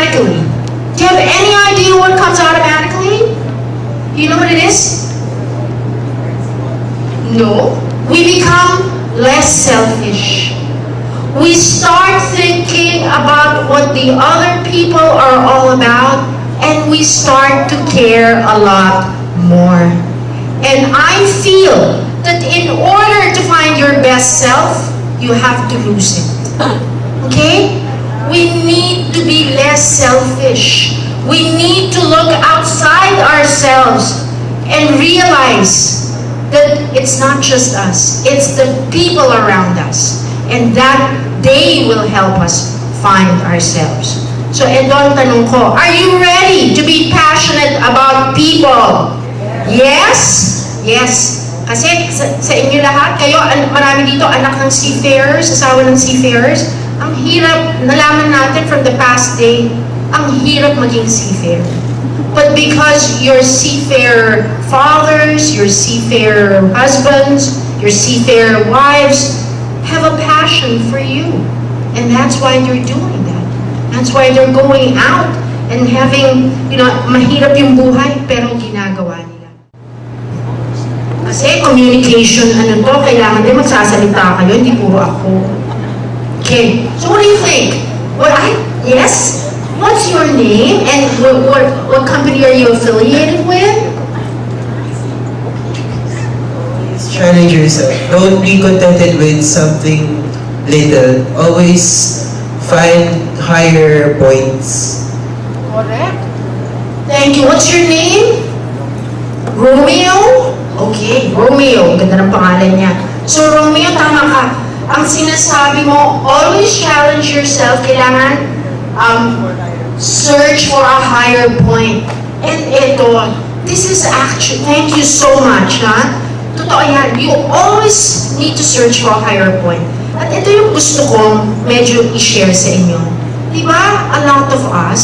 automatically. Do you have any idea what comes automatically? You know what it is? No. We become less selfish. We start thinking about what the other people are all about, and we start to care a lot more. And I feel that in order to find your best self, you have to lose it. Okay? We need to be less selfish. We need to look outside ourselves and realize that it's not just us, it's the people around us, and that they will help us find ourselves. So, Edon, tanong ko, are you ready to be passionate about people? Yes? Yes. Kasi sa inyo lahat, kayo, marami dito anak ng seafarers, asawa ng seafarers. Ang hirap, nalaman natin from the past day, ang hirap maging seafarer. But because your seafarer fathers, your seafarer husbands, your seafarer wives have a passion for you. And that's why they're doing that. That's why they're going out and having, mahirap yung buhay, pero ginagawa nila. Kasi communication, kailangan din magsasalita kayo, hindi puro ako. Okay, so what do you think? Yes? What's your name and what company are you affiliated with? Challenge yourself. Don't be contented with something little. Always find higher points. Correct. Thank you. What's your name? Romeo? Okay, Romeo. Ganda ng pangalan niya. So Romeo, tama ka. Ang sinasabi mo, always challenge yourself. Kailangan search for a higher point. And ito, this is actually, thank you so much, ha? Totoo yan, you always need to search for a higher point. At ito yung gusto kong medyo i-share sa inyo. Diba, a lot of us,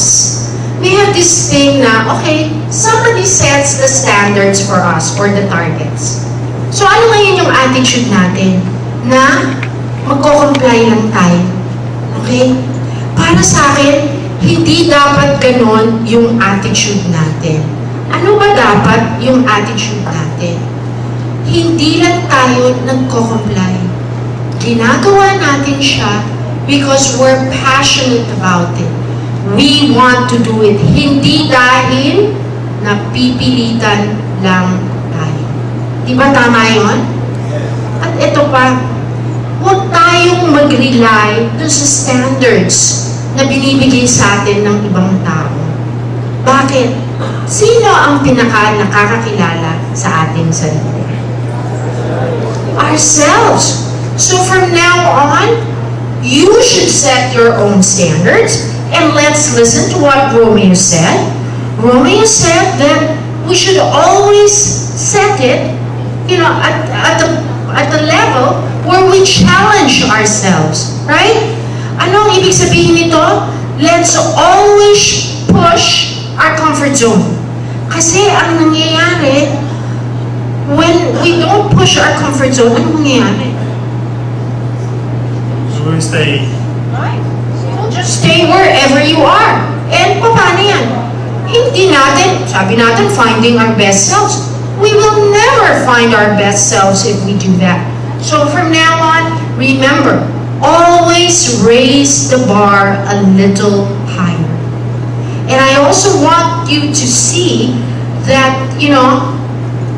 we have this thing na, okay, somebody sets the standards for us, or the targets. So ano ngayon yung attitude natin? Na magko-comply lang tayo. Okay? Para sa akin, hindi dapat ganon yung attitude natin. Ano ba dapat yung attitude natin? Hindi lang tayo nagko-comply. Ginagawa natin siya because we're passionate about it. We want to do it. Hindi dahil napipilitan lang tayo. Di ba tama yun? At ito pa, huwag tayong mag-rely dun sa standards na binibigay sa atin ng ibang tao. Bakit? Sino ang nakakakilala sa ating sarili? Ourselves. So from now on, you should set your own standards, and let's listen to what Romeo said. Romeo said that we should always set it, at the level where we challenge ourselves, right? Anong ibig sabihin nito? Let's always push our comfort zone. Kasi ang nangyayari, when we don't push our comfort zone, anong nangyayari? So we stay. Right. You'll just stay wherever you are. And paano yan? Hindi natin, sabi natin, finding our best selves. We will never find our best selves if we do that. So from now on, remember, always raise the bar a little higher. And I also want you to see that,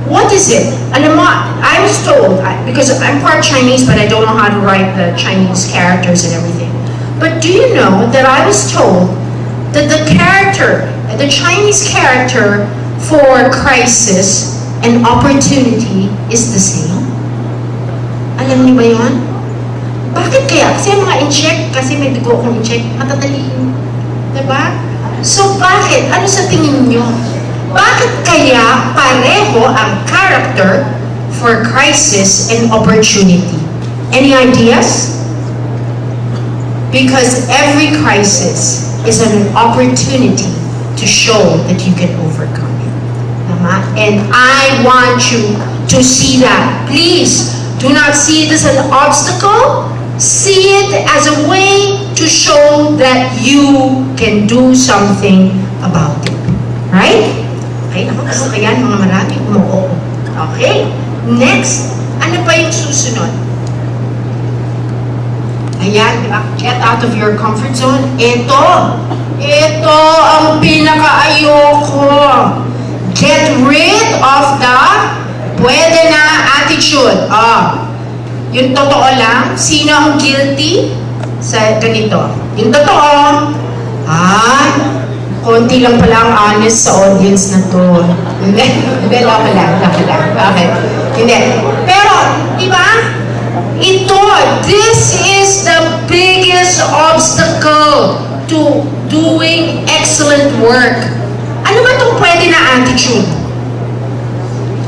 what is it? Alam mo, I was told, because I'm part Chinese, but I don't know how to write the Chinese characters and everything. But do you know that I was told that the Chinese character for crisis and opportunity is the same? Alam niyo ba yun? Bakit kaya? Kasi mga in-check, kasi may dugo akong in-check, matataliin. Diba? So bakit? Ano sa tingin niyo? Bakit kaya pareho ang character for crisis and opportunity? Any ideas? Because every crisis is an opportunity to show that you can overcome it. Tama? And I want you to see that. Please, do not see it as an obstacle. See it as a way to show that you can do something about it. Right? Okay, naku, gusto ko yan, mga marami, umuo. Okay, next, ano pa yung susunod? Ayan, di ba? Get out of your comfort zone. Ito ang pinaka-ayoko. Get rid of the pwede na attitude. Yung totoo lang, sino ang guilty sa ganito? Yung totoo, konti lang pala ang honest sa audience na to. Hindi, laki lang. Okay. Hindi. Pero, di ba? This is the biggest obstacle to doing excellent work. Ano ba itong pwede na attitude?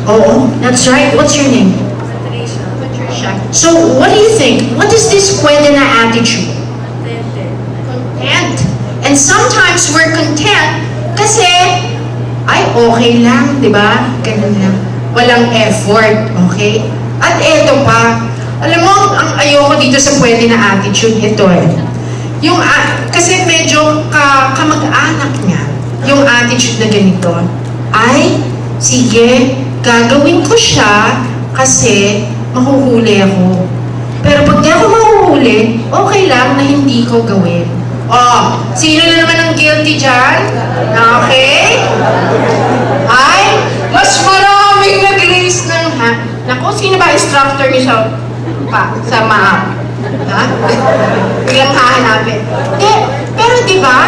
Oo, that's right. What's your name? Patricia. So, what do you think? What is this pwede na attitude? Content. And sometimes we're content kasi, okay lang, di ba? Ganun lang. Walang effort, okay? At eto pa, alam mo, ang ayoko dito sa pwede na attitude, ito Yung, kasi medyo kamag-anak niya, yung attitude na ganito, sige, gagawin ko siya kasi mahuhuli ako. Pero pag di ako mahuhuli, okay lang na hindi ko gawin. Sino na naman ang guilty dyan? Okay? Mas maraming nag-raise ng Naku, sino ba instructor niyo sa MAAP? Biglang hahanapin. Pero diba,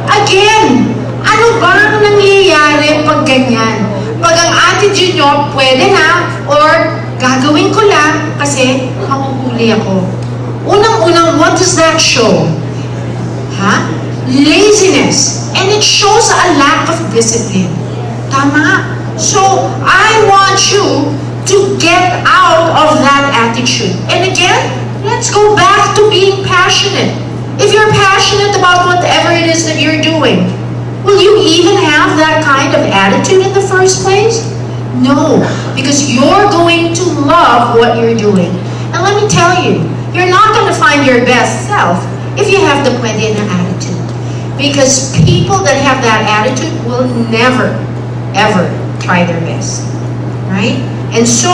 again, ano ba ang nangyayari pag ganyan? Pag ang attitude nyo, pwede na, or gagawin ko lang kasi makuhuli ako. Unang-unang, what does that show? Laziness. And it shows a lack of discipline. Tama? So, I want you to get out of that attitude. And again, let's go back to being passionate. If you're passionate about whatever it is that you're doing, will you even have that kind of attitude in the first place? No, because you're going to love what you're doing. And let me tell you, you're not going to find your best self if you have the pwede na attitude. Because people that have that attitude will never, ever try their best. Right? And so,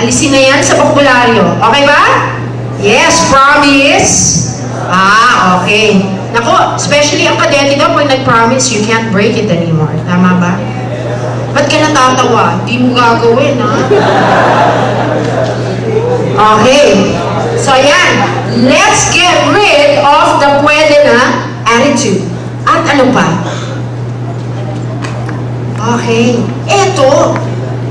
alisin na yan sa bokularyo. Okay ba? Yes, promise. Okay. Nako, especially ang kadete daw, pag nag-promise, you can't break it anymore. Tama ba? Ba't ka natatawa? Di mo gagawin, Okay. So, yan. Let's get rid of the pwede na attitude. At ano pa? Okay. Eto,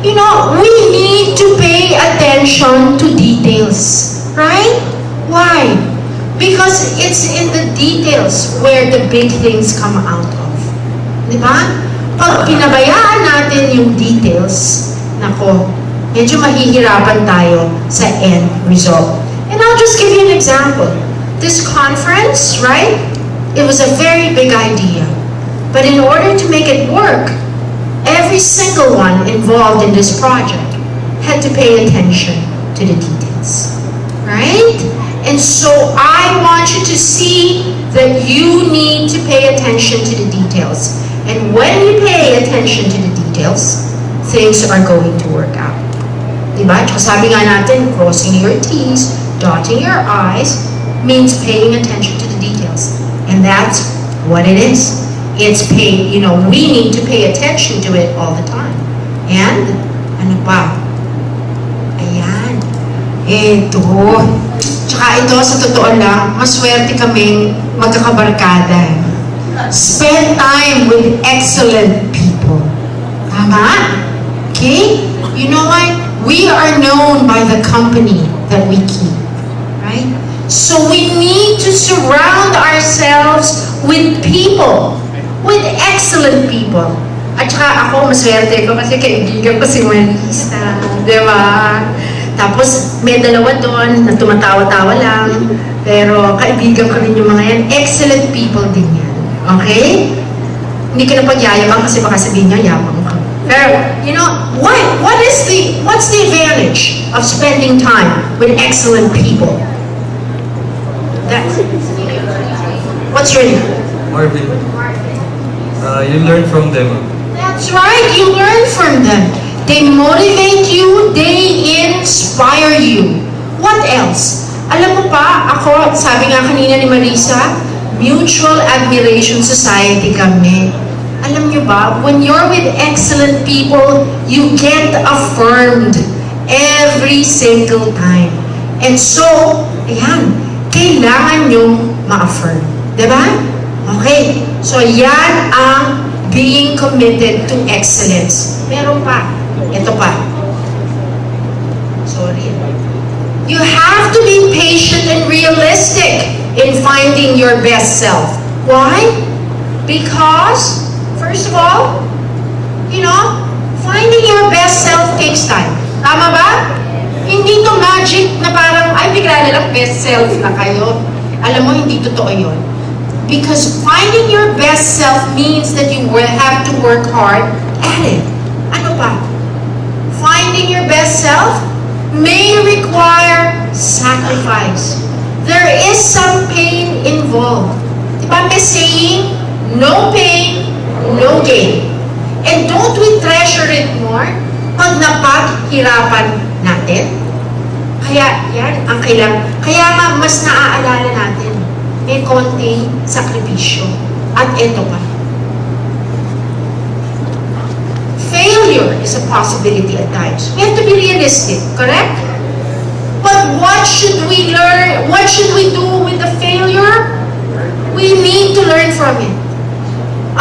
we need to pay attention to details. Right? Why? Because it's in the details where the big things come out of. Di ba? Pag pinabayaan natin yung details, nako, medyo mahihirapan tayo sa end result. And I'll just give you an example. This conference, right? It was a very big idea. But in order to make it work, every single one involved in this project had to pay attention to the details. Right? And so I want you to see that you need to pay attention to the details. And when you pay attention to the details, things are going to work out. Diba? Tsaka sabi nga natin, crossing your T's, dotting your I's, means paying attention to the details. And that's what it is. It's we need to pay attention to it all the time. And, ano pa? Ayan. Ito. Tsaka ito, sa totoo lang, maswerte kaming magkakabarkada. Spend time with excellent people. Tama? Okay? You know what? We are known by the company that we keep. Right? So we need to surround ourselves with people. With excellent people. At saka ako, maswerte ko kasi kaibigan ko si Marisa. Diba? Tapos may dalawa doon na tumatawa-tawa lang. Pero kaibigan ko rin yung mga yan. Excellent people din yan. Okay? Hindi ka na pagyayabang kasi baka sabihin niya, yabang ka. Pero, what's the advantage of spending time with excellent people? That's What's your name? Marvin, you learn from them. That's right, you learn from them. They motivate you, they inspire you. What else? Alam mo pa, ako, sabi nga kanina ni Marisa, Mutual Admiration Society kami. Alam nyo ba, when you're with excellent people, you get affirmed every single time. And so, ayan, kailangan nyo ma-affirm. Diba? Okay. So, yan ang being committed to excellence. Meron pa. Ito pa. Sorry. You have to be patient and realistic in finding your best self. Why? Because, first of all, finding your best self takes time. Tama ba? Hindi to magic na parang, ay, bigla na lang best self na kayo. Alam mo, hindi totoo yun. Because finding your best self means that you will have to work hard at it. Ano pa? Finding your best self may require sacrifice. There is some pain involved. Diba may saying, no pain, no gain. And don't we treasure it more pag napaghirapan natin? Kaya yan ang kailangan. Kaya nga mas naaalala natin. May konting sakripisyo. At ito pa. Failure is a possibility at times. We have to be realistic, correct? But what should we learn? What should we do with the failure? We need to learn from it.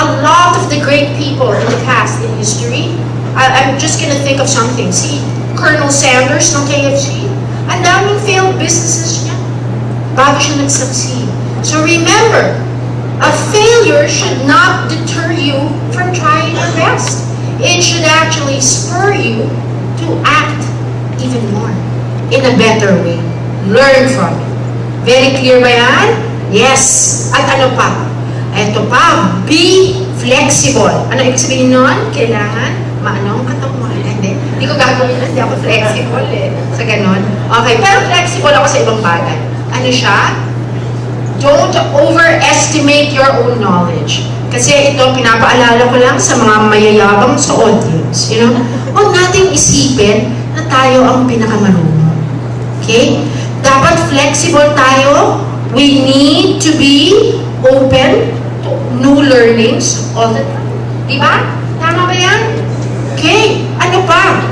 A lot of the great people in the past in history, I'm just gonna think of something. See, Colonel Sanders ng KFC, ang daming failed businesses niya bago siya nag-succeed. So remember, a failure should not deter you from trying your best. It should actually spur you to act even more in a better way. Learn from it. Very clear ba yan? Yes. At ano pa? Ito pa, be flexible. Ano ibig sabihin nun? Kailangan maanong katawan. Hindi ko gagawin nun, hindi ako flexible sa ganon. Okay, pero flexible ako sa ibang bagay. Ano siya? Don't overestimate your own knowledge. Kasi ito, pinapaalala ko lang sa mga mayayabang sa audience. Huwag nating isipin na tayo ang pinakamarunong. Okay? Dapat flexible tayo. We need to be open to new learnings all the time. Diba? Tama ba yan? Okay. Ano pa?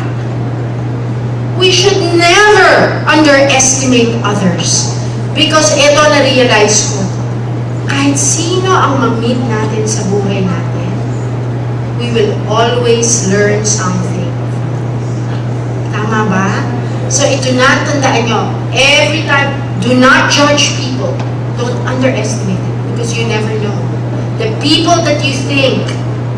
We should never underestimate others. Because ito na-realize ko, kahit sino ang ma-meet natin sa buhay natin, we will always learn something. Tama ba? So ito na, tandaan nyo, every time, do not judge people. Don't underestimate it because you never know. The people that you think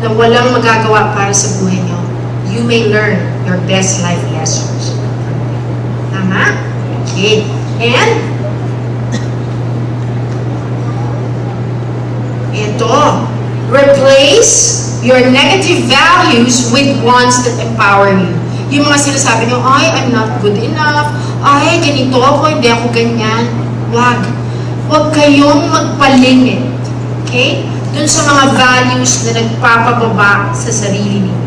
na walang magagawa para sa buhay nyo, you may learn your best life lessons. Tama? Okay. And, ito, replace your negative values with ones that empower you. Yung mga sinasabi nyo, ay, I'm not good enough, ay, ganito ako, hindi ako ganyan. Wag. Huwag kayong magpalingit. Okay? Dun sa mga values na nagpapababa sa sarili niyo.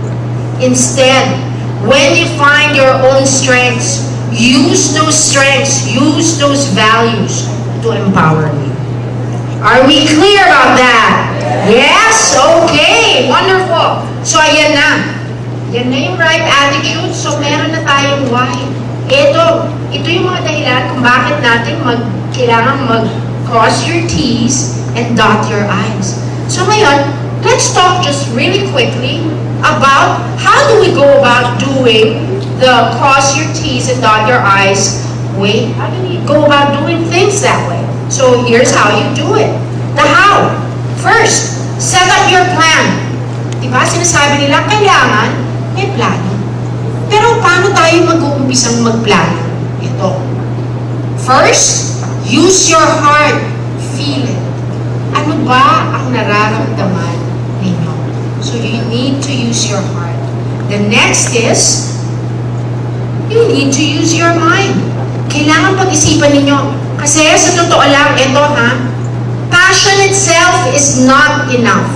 Instead, when you find your own strengths, use those values to empower you. Are we clear about that? Yes? Okay. Wonderful. So, ayan na. Yan na yung right attitude. So, meron na tayong why. Ito yung mga dahilan kung bakit natin kailangan mag-cross your T's and dot your I's. So, ngayon, let's talk just really quickly about how do we go about doing the cross your T's and dot your I's way. How do we go about doing things that way? So, here's how you do it. The how. First, set up your plan. Diba? Sinasabi nila, kailangan may plano. Pero paano tayo mag-uumpisang magplano? Ito. First, use your heart. Feel it. Ano ba ang nararamdaman ninyo? So, you need to use your heart. The next is, you need to use your mind. Kailangan pag-isipan ninyo. Kasi sa totoo lang, ito Passion itself is not enough.